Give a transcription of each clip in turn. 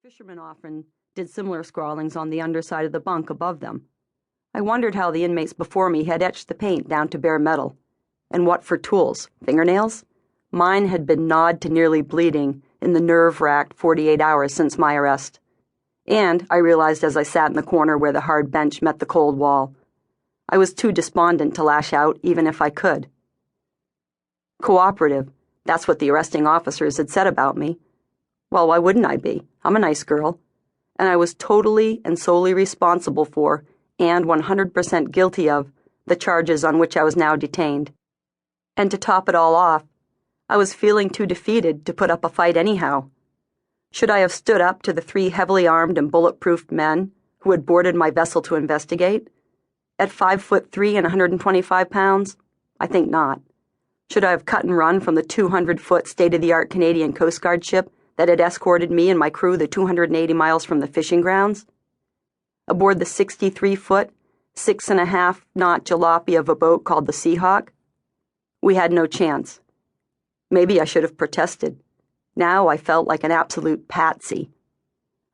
Fishermen often did similar scrawlings on the underside of the bunk above them. I wondered how the inmates before me had etched the paint down to bare metal. And what for tools? Fingernails? Mine had been gnawed to nearly bleeding in the nerve-racked 48 hours since my arrest. And, I realized as I sat in the corner where the hard bench met the cold wall, I was too despondent to lash out even if I could. Cooperative, that's what the arresting officers had said about me. Well, why wouldn't I be? I'm a nice girl. And I was totally and solely responsible for, and 100% guilty of, the charges on which I was now detained. And to top it all off, I was feeling too defeated to put up a fight anyhow. Should I have stood up to the 3 heavily armed and bulletproofed men who had boarded my vessel to investigate? At 5'3" and 125 pounds? I think not. Should I have cut and run from the 200-foot state-of-the-art Canadian Coast Guard ship that had escorted me and my crew the 280 miles from the fishing grounds? Aboard the 63-foot, 6.5-knot jalopy of a boat called the Seahawk? We had no chance. Maybe I should have protested. Now I felt like an absolute patsy.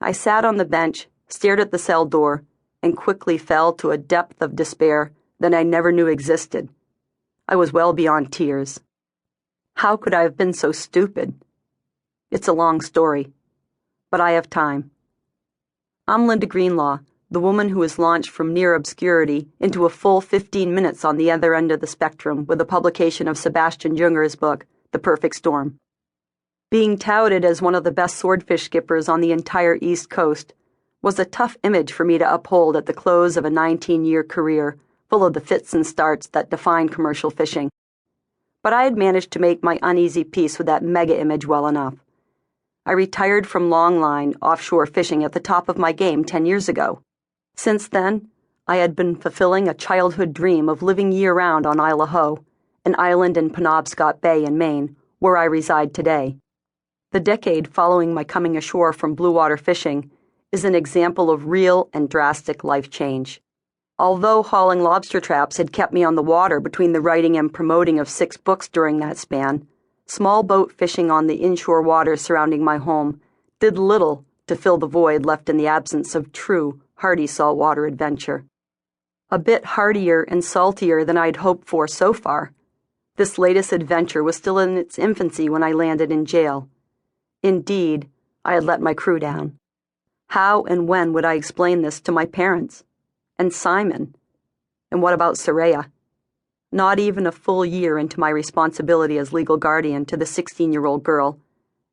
I sat on the bench, stared at the cell door, and quickly fell to a depth of despair that I never knew existed. I was well beyond tears. How could I have been so stupid? It's a long story, but I have time. I'm Linda Greenlaw, the woman who was launched from near obscurity into a full 15 minutes on the other end of the spectrum with the publication of Sebastian Junger's book, The Perfect Storm. Being touted as one of the best swordfish skippers on the entire East Coast was a tough image for me to uphold at the close of a 19-year career full of the fits and starts that define commercial fishing. But I had managed to make my uneasy peace with that mega image well enough. I retired from longline offshore fishing at the top of my game 10 years ago. Since then, I had been fulfilling a childhood dream of living year-round on Isle Ho, an island in Penobscot Bay in Maine, where I reside today. The decade following my coming ashore from bluewater fishing is an example of real and drastic life change. Although hauling lobster traps had kept me on the water between the writing and promoting of 6 books during that span, small boat fishing on the inshore waters surrounding my home did little to fill the void left in the absence of true, hearty saltwater adventure. A bit heartier and saltier than I'd hoped for so far, this latest adventure was still in its infancy when I landed in jail. Indeed, I had let my crew down. How and when would I explain this to my parents? And Simon? And what about Soraya? Not even a full year into my responsibility as legal guardian to the 16-year-old girl,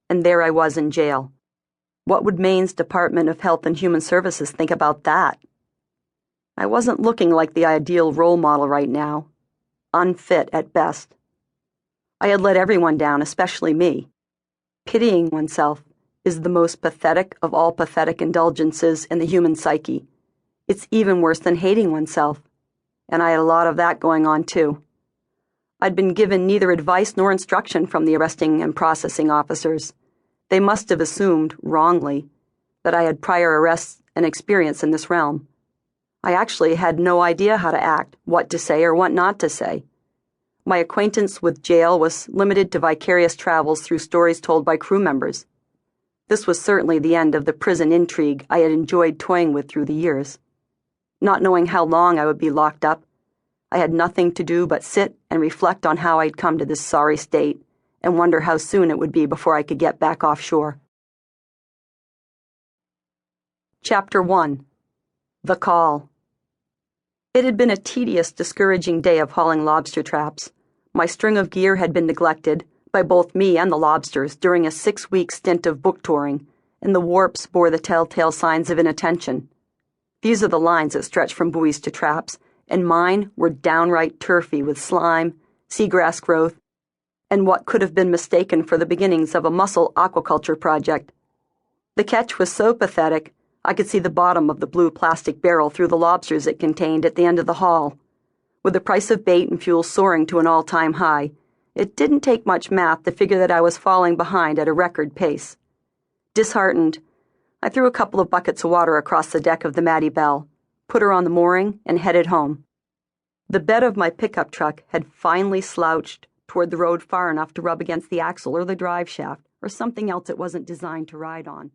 and there I was in jail. What would Maine's Department of Health and Human Services think about that? I wasn't looking like the ideal role model right now. Unfit at best. I had let everyone down, especially me. Pitying oneself is the most pathetic of all pathetic indulgences in the human psyche. It's even worse than hating oneself, and I had a lot of that going on too. I'd been given neither advice nor instruction from the arresting and processing officers. They must have assumed, wrongly, that I had prior arrests and experience in this realm. I actually had no idea how to act, what to say, or what not to say. My acquaintance with jail was limited to vicarious travels through stories told by crew members. This was certainly the end of the prison intrigue I had enjoyed toying with through the years. Not knowing how long I would be locked up, I had nothing to do but sit and reflect on how I'd come to this sorry state and wonder how soon it would be before I could get back offshore. Chapter 1. The Call. It had been a tedious, discouraging day of hauling lobster traps. My string of gear had been neglected by both me and the lobsters during a 6-week stint of book touring, and the warps bore the telltale signs of inattention. These are the lines that stretch from buoys to traps, and mine were downright turfy with slime, seagrass growth, and what could have been mistaken for the beginnings of a mussel aquaculture project. The catch was so pathetic, I could see the bottom of the blue plastic barrel through the lobsters it contained at the end of the haul. With the price of bait and fuel soaring to an all-time high, it didn't take much math to figure that I was falling behind at a record pace. Disheartened, I threw a couple of buckets of water across the deck of the Maddie Belle, put her on the mooring, and headed home. The bed of my pickup truck had finally slouched toward the road far enough to rub against the axle or the drive shaft or something else it wasn't designed to ride on.